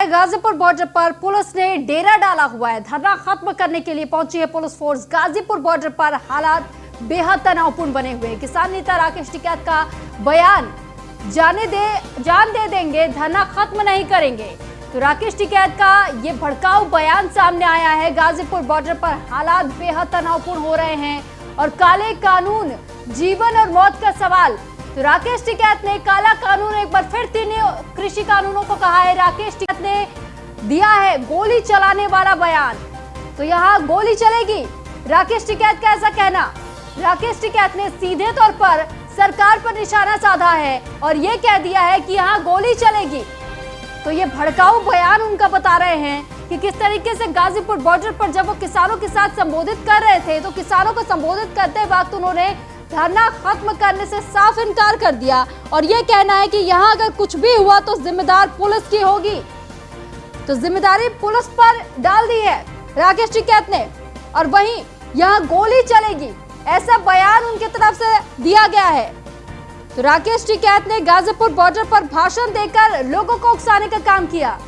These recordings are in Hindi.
गाजीपुर बॉर्डर पर पुलिस ने डेरा डाला हुआ है। धरना खत्म करने के लिए पहुंची है पुलिस फोर्स। गाजीपुर बॉर्डर पर हालात बेहद तनावपूर्ण बने हुए हैं। किसान नेता राकेश टिकैत का बयान, जान दे देंगे, धरना खत्म नहीं करेंगे। तो राकेश टिकैत का ये भड़काऊ बयान सामने आया है। गाजीपुर बॉर्डर पर हालात बेहद तनावपूर्ण हो रहे हैं और काले कानून, जीवन और मौत का सवाल। तो राकेश टिकैत ने काला कानून, एक बार फिर 3 कृषि कानूनों को कहा है। राकेश टिकैत ने दिया है गोली चलाने वाला बयान। तो यहाँ गोली चलेगी, राकेश टिकैत का ऐसा कहना। राकेश टिकैत ने सीधे तौर पर सरकार पर निशाना साधा है और ये कह दिया है कि यहाँ गोली चलेगी। तो ये भड़काऊ बयान उनका बता रहे हैं कि किस तरीके से गाजीपुर बॉर्डर पर जब वो किसानों के साथ संबोधित कर रहे थे, तो किसानों को संबोधित करते वक्त उन्होंने धरना खत्म करने से साफ इनकार कर दिया और ये कहना है कि यहाँ अगर कुछ भी हुआ तो जिम्मेदार पुलिस की होगी। तो जिम्मेदारी पुलिस पर डाल दी है राकेश टिकैत ने और वहीं यहाँ गोली चलेगी, ऐसा बयान उनकी तरफ से दिया गया है। तो राकेश टिकैत ने गाजीपुर बॉर्डर पर भाषण देकर लोगों को उकसाने का काम किया।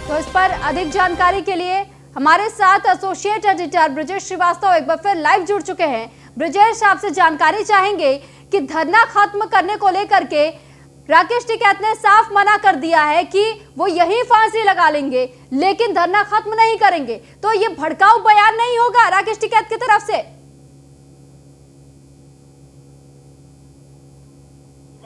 तो इस पर अधिक जानकारी के लिए हमारे साथ एसोसिएट एडिटर ब्रिजेश श्रीवास्तव एक बार फिर लाइव जुड़ चुके हैं। ब्रिजेश, आपसे जानकारी चाहेंगे कि धरना खत्म करने को लेकर के राकेश टिकैत ने साफ मना कर दिया है कि वो यही फांसी लगा लेंगे, लेकिन धरना खत्म नहीं करेंगे। तो ये भड़काऊ बयान नहीं होगा राकेश टिकैत की तरफ से?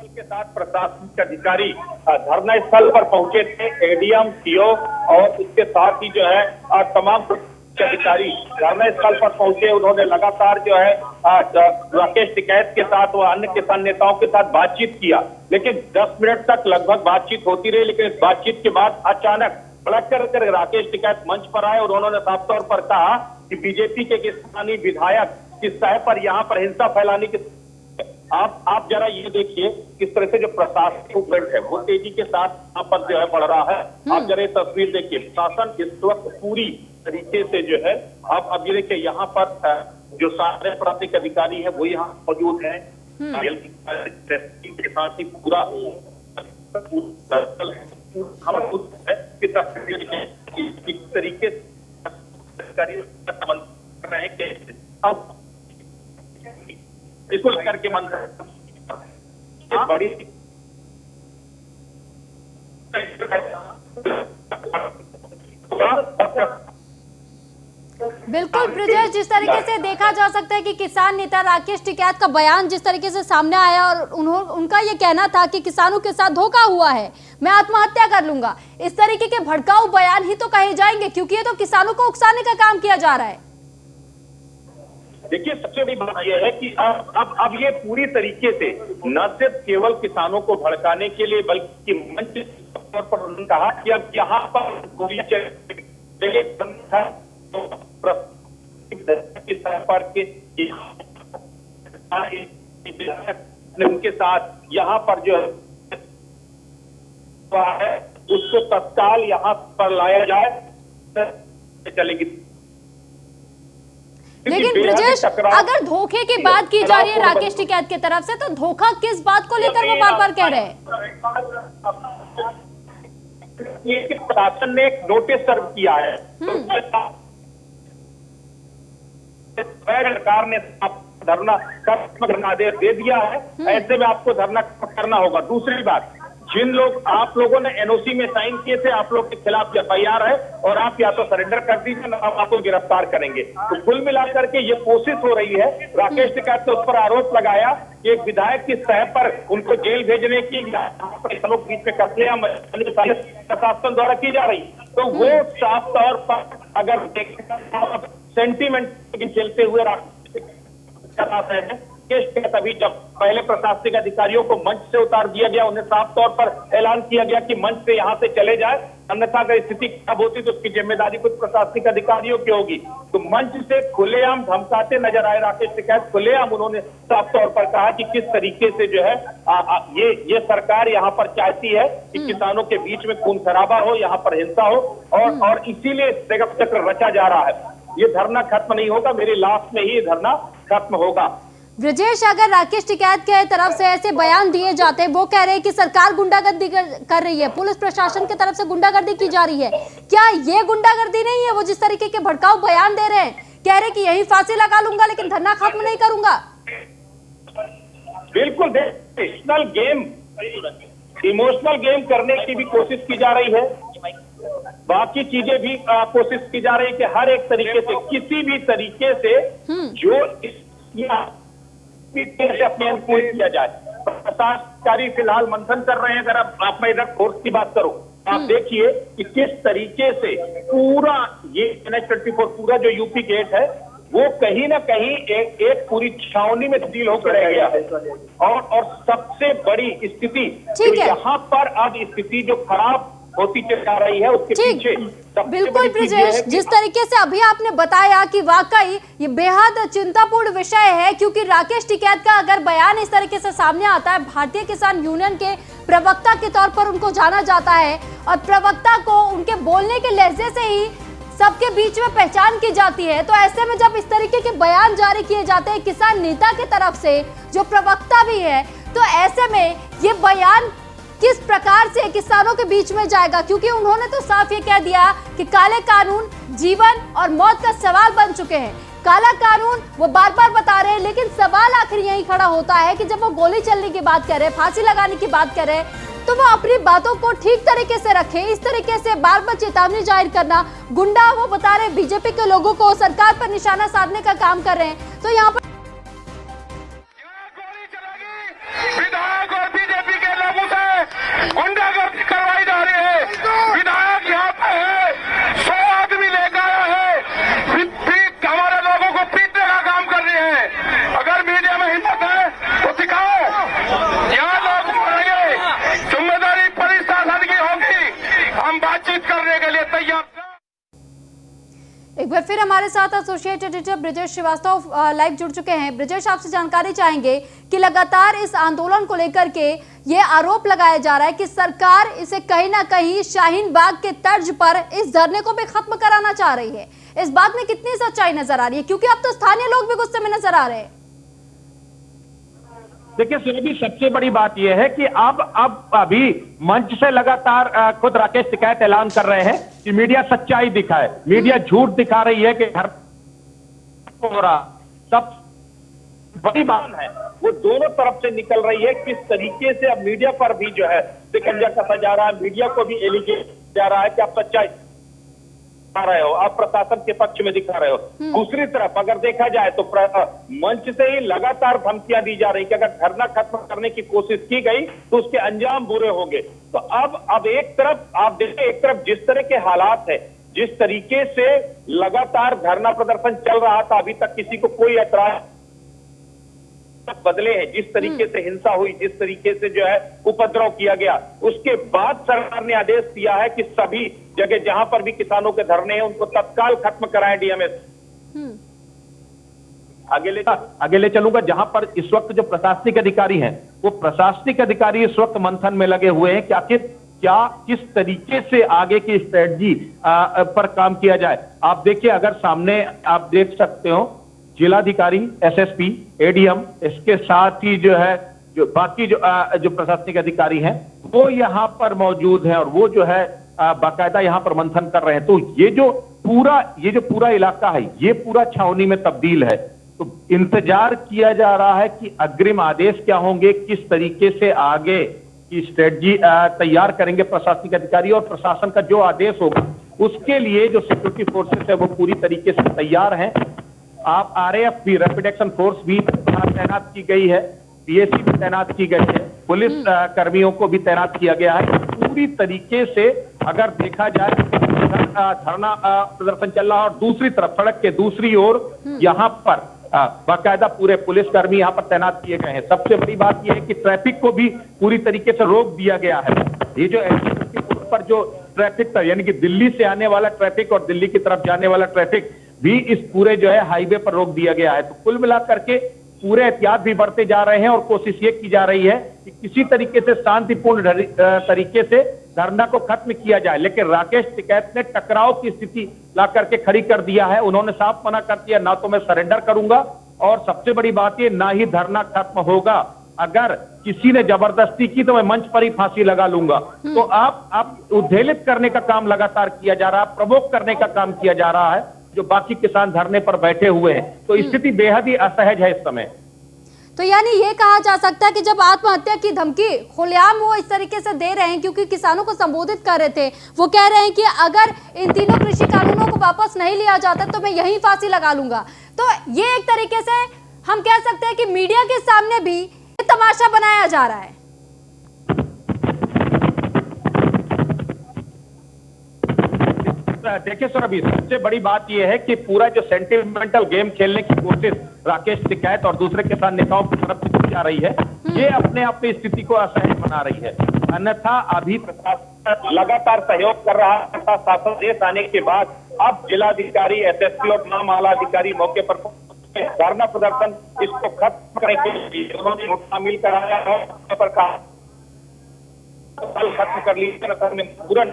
के साथ प्रशासनिक अधिकारी धरना स्थल पर पहुंचे थे। एडीएम, सीओ और इसके साथ ही जो है तमाम अधिकारी धरना स्थल पर पहुंचे। उन्होंने लगातार जो है राकेश टिकैत के साथ व अन्य किसान नेताओं के साथ बातचीत किया, लेकिन 10 मिनट तक लगभग बातचीत होती रही। लेकिन इस बातचीत के बाद अचानक भड़क कर राकेश टिकैत मंच पर आए और उन्होंने साफ तौर पर कहा कि बीजेपी के किसानी विधायक किस तरह पर यहाँ पर हिंसा फैलाने की। आप जरा ये देखिए किस तरह से जो प्रशासन मूवमेंट है वो तेजी के साथ यहाँ पर जो है बढ़ रहा है। आप जरा तस्वीर देखिए, प्रशासन इस वक्त पूरी तरीके से जो है अब ये देखिए यहाँ पर जो सारे प्रांतीय अधिकारी है वो यहाँ मौजूद है। के साथ ही पूरा किस तरीके से अब इसको लेकर के मन बड़ी बिल्कुल ब्रिजेश, जिस तरीके से देखा जा सकता है कि किसान नेता राकेश टिकैत का बयान जिस तरीके से सामने आया और उनका ये कहना था कि किसानों के साथ धोखा हुआ है, मैं आत्महत्या कर लूंगा, इस तरीके के भड़काऊ बयान ही तो कहे जाएंगे, क्योंकि ये तो किसानों को उकसाने का काम किया जा रहा है। देखिए, सबसे बड़ी बात यह है कि अब ये पूरी तरीके से न सिर्फ केवल किसानों को भड़काने के लिए बल्कि मंच तौर पर उन्होंने कहा कि अब यहाँ पर गोली उनके साथ यहाँ पर जो है उसको तत्काल यहाँ पर लाया जाए चलेगी। लेकिन ब्रिजेश, अगर धोखे की बात की जा रही है राकेश टिकैत की तरफ से, तो धोखा किस बात को लेकर वो बार बार कह रहे हैं? प्रशासन ने एक नोटिस सर्व किया है, सरकार ने धरना करना आदेश दे दिया है, ऐसे में आपको धरना करना होगा। दूसरी बात, जिन लोग आप लोगों ने एनओसी में साइन किए थे, आप लोग के खिलाफ एफआईआर है और आप या तो सरेंडर कर दीजिए ना हम आपको गिरफ्तार करेंगे। तो कुल मिलाकर के ये कोशिश हो रही है। राकेश टिकैत ने उस पर आरोप लगाया कि एक विधायक की सह पर उनको जेल भेजने की बीच में कतलेआम प्रशासन द्वारा की जा रही, तो वो साफ तौर पर अगर सेंटीमेंट चलते हुए तभी जब पहले प्रशासनिक अधिकारियों को मंच से उतार दिया गया, उन्हें साफ तौर पर ऐलान किया गया कि मंच से यहाँ से चले जाए, अन्यथा अगर स्थिति खराब होती तो उसकी जिम्मेदारी कुछ प्रशासनिक अधिकारियों की होगी। तो मंच से खुलेआम धमकाते नजर आए राकेश टिकैत। खुलेआम उन्होंने साफ तौर पर कहा कि किस तरीके से जो है ये सरकार यहाँ पर चाहती है कि किसानों के बीच में खून खराबा हो, यहाँ पर हिंसा हो और इसीलिए चक्र रचा जा रहा है। ये धरना खत्म नहीं होगा, मेरी लास्ट में ही धरना खत्म होगा। ब्रजेश, अगर राकेश टिकैत के तरफ से ऐसे बयान दिए जाते हैं, वो कह रहे हैं कि सरकार गुंडागर्दी कर रही है, पुलिस प्रशासन की तरफ से गुंडागर्दी की जा रही है, क्या ये गुंडागर्दी नहीं है? वो जिस तरीके के भड़काऊ बयान दे रहे हैं, कह रहे हैं कि यही फांसी लगा लूंगा लेकिन धरना खत्म नहीं करूंगा। बिल्कुल, इमोशनल गेम करने की भी कोशिश की जा रही है, बाकी चीजें भी कोशिश की जा रही है कि हर एक तरीके से, किसी भी तरीके से जो अपने अनुकूल किया जाए। प्रशासनिक फिलहाल मंथन कर रहे हैं। अगर आप मैं इधर फोर्स की बात करूं, आप देखिए कि किस तरीके से पूरा ये NH-24 पूरा जो यूपी गेट है वो कहीं ना कहीं एक पूरी छावनी में तब्दील होकर रह गया है। और सबसे बड़ी स्थिति यहाँ पर अब स्थिति जो खराब होती चली जा रही है उसके पीछे बिल्कुल ब्रजेश, जिस तरीके से अभी आपने बताया कि वाकई ये बेहद चिंतापूर्ण विषय है, क्योंकि राकेश टिकैत का अगर बयान इस तरीके से सामने आता है, भारतीय किसान यूनियन के प्रवक्ता के तौर पर उनको जाना जाता है और प्रवक्ता को उनके बोलने के लहजे से ही सबके बीच में पहचान की जाती है, तो ऐसे में जब इस तरीके के बयान जारी किए जाते हैं किसान नेता की तरफ से जो प्रवक्ता भी है, तो ऐसे में ये बयान किस प्रकार से किसानों के बीच में जाएगा? क्योंकि उन्होंने तो साफ ये कह दिया कि काले कानून जीवन और मौत का सवाल बन चुके हैं। काला कानून वो बार बार बता रहे हैं, लेकिन सवाल आखिर यही खड़ा होता है कि जब वो गोली चलने की बात कर रहे हैं, फांसी लगाने की बात कर रहे हैं, तो वो अपनी बातों को ठीक तरीके से रखें। इस तरीके से बार बार चेतावनी जाहिर करना, गुंडा वो बता रहे बीजेपी के लोगों को सरकार पर निशाना साधने का काम कर रहे हैं, तो यहाँ पर विधायक और बीजेपी के लोगों से गुंडागर्दी करवाई जा रही है। विधायक यहाँ पे है, 100 आदमी लेकर आया है, हमारे लोगों को पीटने का काम कर रहे हैं। अगर मीडिया में हिम्मत है तो दिखाओ, यहाँ लोग मरेंगे, जिम्मेदारी प्रशासन की होगी, हम बातचीत करने के लिए तैयार। एक बार फिर हमारे साथ associate editor Brajesh Srivastava live जुड़ चुके हैं। ब्रजेश, आपसे जानकारी चाहेंगे कि लगातार इस आंदोलन को लेकर के ये आरोप लगाया जा रहा है कि सरकार इसे कहीं ना कहीं शाहीन बाग के तर्ज पर इस धरने को भी खत्म कराना चाह रही है। इस बात में कितनी सच्चाई नजर आ रही है, क्योंकि अब तो स्थानीय लोग भी गुस्से में नजर आ रहे हैं? देखिए सुरभि, सबसे बड़ी बात यह है कि अब अभी मंच से लगातार खुद राकेश टिकैत ऐलान कर रहे हैं कि मीडिया सच्चाई दिखाए, मीडिया झूठ दिखा रही है कि घर हो रहा। सब बड़ी बात है वो दोनों तरफ से निकल रही है। किस तरीके से अब मीडिया पर भी जो है शिकंजा कसा जा रहा है, मीडिया को भी एलिगेट जा रहा है कि आप सच्चाई दिखा रहे हो, आप प्रशासन के पक्ष में दिखा रहे हो। दूसरी तरफ अगर देखा जाए तो मंच से ही लगातार धमकियां दी जा रही कि अगर धरना खत्म करने की कोशिश की गई तो उसके अंजाम बुरे होंगे। तो अब एक तरफ आप देखिए, एक तरफ जिस तरह के हालात है, जिस तरीके से लगातार धरना प्रदर्शन चल रहा था, अभी तक किसी को कोई ऐतराज बदले हैं, जिस तरीके से हिंसा हुई, जिस तरीके से जो है उपद्रव किया गया, उसके बाद सरकार ने आदेश दिया है कि सभी जगह जहां पर भी किसानों के धरने हैं उनको तत्काल खत्म कराएं डीएमएस। आगे ले चलूंगा। जहां पर इस वक्त जो प्रशासनिक अधिकारी हैं, वो प्रशासनिक अधिकारी इस वक्त मंथन में लगे हुए हैं कि आखिर क्या किस तरीके से आगे की स्ट्रेटजी पर काम किया जाए। आप देखिए, अगर सामने आप देख सकते हो जिलाधिकारी, एसएसपी, एडीएम, इसके साथ ही जो है जो बाकी जो प्रशासनिक अधिकारी हैं वो यहाँ पर मौजूद हैं और वो जो है बाकायदा यहाँ पर मंथन कर रहे हैं। तो ये जो पूरा इलाका है, ये पूरा छावनी में तब्दील है। तो इंतजार किया जा रहा है कि अग्रिम आदेश क्या होंगे, किस तरीके से आगे की स्ट्रेटजी तैयार करेंगे प्रशासनिक अधिकारी, और प्रशासन का जो आदेश होगा उसके लिए जो सिक्योरिटी फोर्सेस है वो पूरी तरीके से तैयार हैं। आप आरएएफ भी, रैपिड एक्शन फोर्स भी तैनात की गई है, पीएसी भी तैनात की गई है, पुलिस कर्मियों को भी तैनात किया गया है। पूरी तरीके से अगर देखा जाए धरना प्रदर्शन चल रहा है और दूसरी तरफ सड़क के दूसरी ओर यहाँ पर बाकायदा पूरे पुलिसकर्मी यहाँ पर तैनात किए गए हैं। सबसे बड़ी बात यह है कि ट्रैफिक को भी पूरी तरीके से रोक दिया गया है। ये जो NH-24 पर जो ट्रैफिक था, यानी कि दिल्ली से आने वाला ट्रैफिक और दिल्ली की तरफ जाने वाला ट्रैफिक भी इस पूरे जो है हाईवे पर रोक दिया गया है। तो कुल मिलाकर के पूरे एहतियात भी बढ़ते जा रहे हैं और कोशिश ये की जा रही है कि किसी तरीके से शांतिपूर्ण तरीके से धरना को खत्म किया जाए। लेकिन राकेश टिकैत ने टकराव की स्थिति ला करके खड़ी कर दिया है। उन्होंने साफ मना कर दिया, ना तो मैं सरेंडर करूंगा और सबसे बड़ी बात ये, ना ही धरना खत्म होगा अगर किसी ने जबरदस्ती की तो मैं मंच पर ही फांसी लगा लूंगा। तो आप उद्वेलित करने का काम लगातार किया जा रहा है, प्रवोक करने का काम किया जा रहा है जो बाकी किसान धरने पर बैठे हुए हैं। तो स्थिति बेहद ही असहज है इस समय। तो यानी ये कहा जा सकता है कि जब आत्महत्या की धमकी खुलेआम वो इस तरीके से दे रहे हैं, क्योंकि किसानों को संबोधित कर रहे थे, वो कह रहे हैं कि अगर इन तीनों कृषि कानूनों को वापस नहीं लिया जाता तो मैं यहीं फांसी लगा लूंगा। तो ये एक तरीके से हम कह सकते हैं कि मीडिया के सामने भी तमाशा बनाया जा रहा है। देखिए सर, अभी सबसे बड़ी बात यह है कि पूरा जो सेंटिमेंटल गेम खेलने की कोशिश राकेश टिकैत और दूसरे किसान नेताओं की तरफ से की जा रही है, ये अपने आप में स्थिति को असहज बना रही है। अन्यथा अभी प्रशासन लगातार सहयोग कर रहा था। शासन आने के बाद अब जिलाधिकारी, एसएसपी और तमाम आला अधिकारी मौके पर धरना प्रदर्शन इसको खत्म करने के लिए उन्होंने शामिल कराया है पर कहा खत्म कर ली पूरा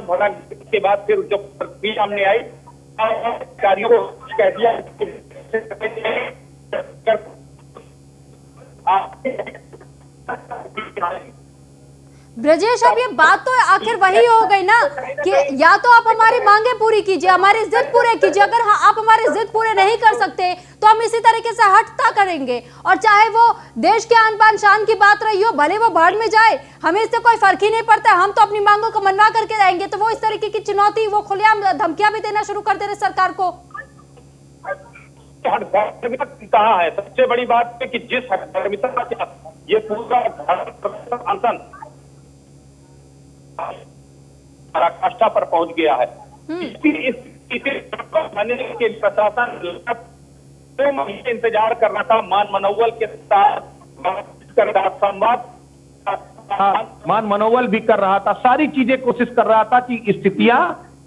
भरण के बाद फिर जो भी सामने आई अधिकारियों को कह दिया ब्रजेश, अब ये बात तो आखिर वही हो गई ना कि या तो आप हमारी मांगे पूरी कीजिए, हमारी जिद पूरे कीजिए। अगर आप हमारी जिद पूरे नहीं कर सकते तो हम इसी तरीके से हटता करेंगे, और चाहे वो देश के आन बान शान की बात रही हो, भले वो बाढ़ में जाए, हमें इससे कोई फर्क ही नहीं पड़ता, हम तो अपनी मांगों को मनवा करके रहेंगे। तो वो इस तरीके की चुनौती, वो खुलेआम धमकियां भी देना शुरू कर दे रहे सरकार को। कहा है सबसे बड़ी बात है कि जिस हड़ताल ये पूरा अनशन पराकाष्ठा पर पहुंच गया है, के प्रशासन 2 महीने इंतजार करना था। मान मनोवल के साथ संवाद, मान मनोवल भी कर रहा था, सारी चीजें कोशिश कर रहा था कि स्थितियां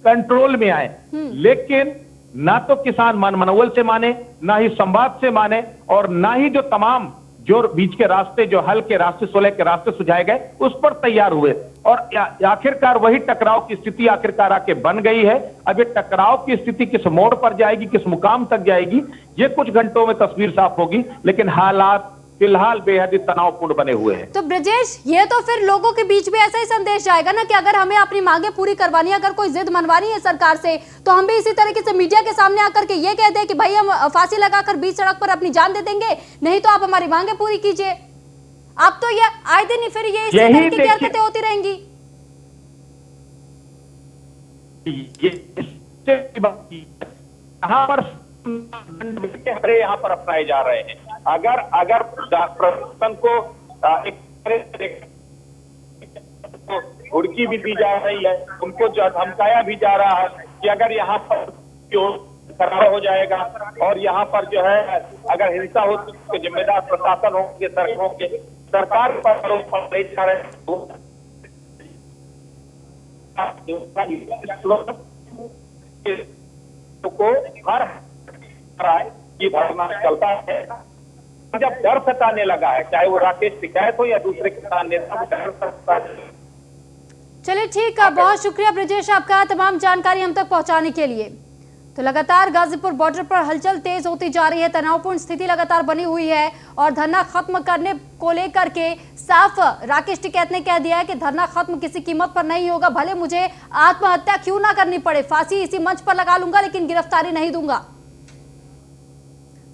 कंट्रोल में आए, लेकिन ना तो किसान मान मनोवल से माने, ना ही संवाद से माने, और ना ही जो तमाम जो बीच के रास्ते, जो हल के रास्ते, सुलह के रास्ते सुझाए गए, उस पर तैयार हुए। और आखिरकार वही टकराव की स्थिति आखिरकार आके बन गई है। अब ये टकराव की स्थिति किस मोड़ पर जाएगी, किस मुकाम तक जाएगी, ये कुछ घंटों में तस्वीर साफ होगी, लेकिन हालात फिलहाल बेहद ही तनावपूर्ण बने हुए हैं। तो ब्रजेश, ये तो फिर लोगों के बीच में ऐसा ही संदेश जाएगा ना कि अगर हमें अपनी मांगे पूरी करवानी है, अगर कोई जिद मनवानी है सरकार से, तो हम भी इसी तरीके से मीडिया के सामने आकर के ये कह दें कि भाई हम फांसी लगाकर बीच सड़क पर अपनी जान दे देंगे, नहीं तो आप हमारी मांगे पूरी कीजिए। अब तो ये आए दिन फिर ये इसी तरीके की हरकतें होती रहेंगी। यहाँ पर अपनाए जा रहे हैं। अगर प्रशासन को एक घुड़की भी दी जा रही है, उनको धमकाया भी जा रहा है कि अगर यहाँ पर खराब हो जाएगा और यहाँ पर जो है अगर हिंसा हो तो जिम्मेदार प्रशासन होंगे, सरकार पर जा रहे को हर ये धरना चलता है। जब डर सताने लगा है, चाहे वो राकेश टिकैत हो या दूसरे किसान नेता, डर सताता है। चलिए ठीक है, बहुत शुक्रिया ब्रजेश आपका तमाम जानकारी हम तक पहुंचाने के लिए। तो लगातार गाजीपुर बॉर्डर पर हलचल तेज होती जा रही है, तनावपूर्ण स्थिति लगातार बनी हुई है, और धरना खत्म करने को लेकर के साफ राकेश टिकैत ने कह दिया है कि धरना खत्म किसी कीमत पर नहीं होगा, भले मुझे आत्महत्या क्यों ना करनी पड़े, फांसी इसी मंच पर लगा लूंगा, लेकिन गिरफ्तारी नहीं दूंगा।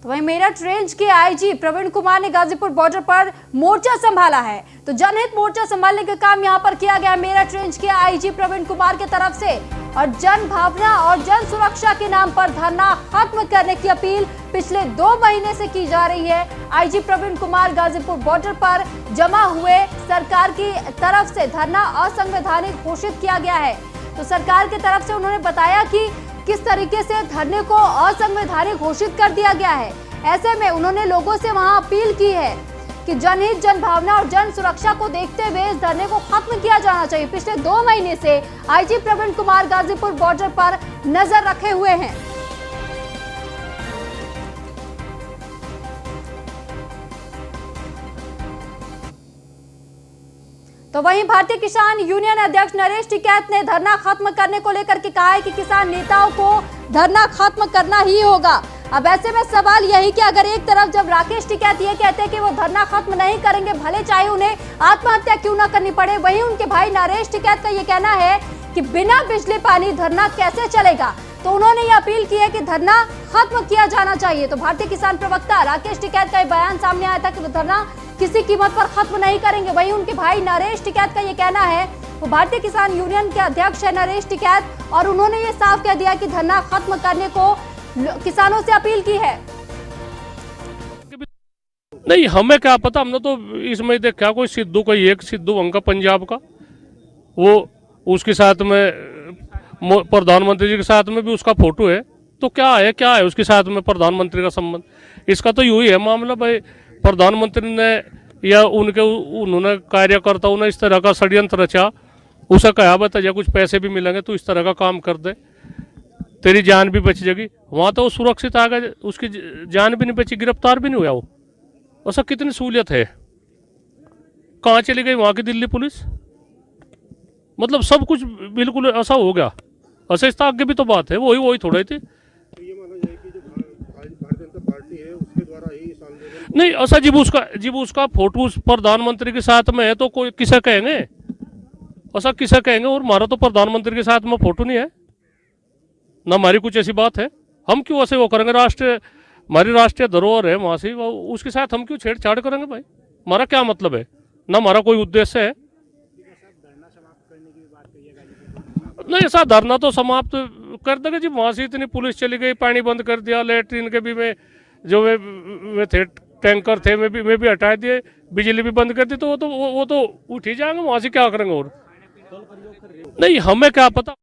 तो वहीं मेरठ रेंज के आईजी प्रवीण कुमार ने गाजीपुर बॉर्डर पर मोर्चा संभाला है। तो जनहित मोर्चा संभालने का काम यहां पर किया गया मेरठ रेंज के आईजी प्रवीण कुमार की तरफ से, और जन भावना और जन सुरक्षा के नाम पर धरना खत्म करने की अपील पिछले 2 महीने से की जा रही है। आईजी प्रवीण कुमार गाजीपुर बॉर्डर पर जमा हुए सरकार की तरफ से धरना असंवैधानिक घोषित किया गया है। तो सरकार की तरफ से उन्होंने बताया कि किस तरीके से धरने को असंवैधानिक घोषित कर दिया गया है। ऐसे में उन्होंने लोगों से वहां अपील की है कि जनहित, जन भावना और जन सुरक्षा को देखते हुए इस धरने को खत्म किया जाना चाहिए। पिछले 2 महीने से आईजी प्रवीण कुमार गाजीपुर बॉर्डर पर नजर रखे हुए हैं। तो वहीं भारतीय किसान यूनियन अध्यक्ष नरेश टिकैत ने धरना खत्म करने को लेकर के कहा है कि किसान नेताओं को धरना खत्म करना ही होगा। अब ऐसे में सवाल यही कि अगर एक तरफ जब राकेश टिकैत ये कहते हैं कि वो धरना खत्म नहीं करेंगे, भले चाहे उन्हें आत्महत्या क्यों ना करनी पड़े, वहीं उनके भाई नरेश टिकैत का ये कहना है कि बिना बिजली पानी धरना कैसे चलेगा। तो उन्होंने ये अपील की है कि धरना खत्म किया जाना चाहिए। तो भारतीय किसान प्रवक्ता राकेश टिकैत का ये बयान सामने आया था कि वो धरना किसी कीमत पर खत्म नहीं करेंगे। वहीं उनके भाई नरेश टिकैत का ये कहना है, वो भारतीय किसान यूनियन के अध्यक्ष है नरेश टिकैत, और उन्होंने ये साफ कह दिया कि धरना खत्म करने को किसानों से अपील की है। नहीं, हमें क्या पता, हमने तो इसमें देखा कोई सिद्धू, कोई एक सिद्धू उनका पंजाब का, वो उसके साथ में प्रधानमंत्री जी के साथ में भी उसका फोटो है। तो क्या है उसके साथ में प्रधानमंत्री का संबंध? इसका तो यूं ही है मामला भाई, प्रधानमंत्री ने या उन्होंने कार्यकर्ताओं ने इस तरह का षड्यंत्र रचा, उसे कहा बता कुछ पैसे भी मिलेंगे तो इस तरह का काम कर दे, तेरी जान भी बच जाएगी। वहाँ तो वो सुरक्षित आ गए, उसकी जान भी नहीं बची, गिरफ्तार भी नहीं हुआ वो। ऐसा कितनी सहूलियत है? कहाँ चली गई वहाँ की दिल्ली पुलिस? मतलब सब कुछ बिल्कुल ऐसा हो गया। ऐसा इसका आगे भी तो बात है, वही थोड़ा ही थी। ये माना जाए कि जो भारतीय जनता पार्टी है उसके द्वारा ही इस आंदोलन नहीं, ऐसा जब उसका फोटो प्रधानमंत्री के साथ में है तो कोई किसे कहेंगे? ऐसा किसे कहेंगे? और हमारा तो प्रधानमंत्री के साथ में फोटो नहीं है ना, हमारी कुछ ऐसी बात है। हम क्यों ऐसे वो करेंगे? हमारी राष्ट्रीय धरोहर है, वहां से उसके साथ हम क्यों छेड़छाड़ करेंगे भाई? हमारा क्या मतलब है? ना हमारा कोई उद्देश्य है। नहीं, ऐसा धरना तो समाप्त कर देगा जी। वहां से इतनी पुलिस चली गई, पानी बंद कर दिया, लेटरिन के भी में जो वे थे टैंकर थे वे भी हटा दिए, बिजली भी बंद कर दी, तो वो तो उठ ही जाएंगे। वहां से क्या करेंगे? और नहीं, हमें क्या पता।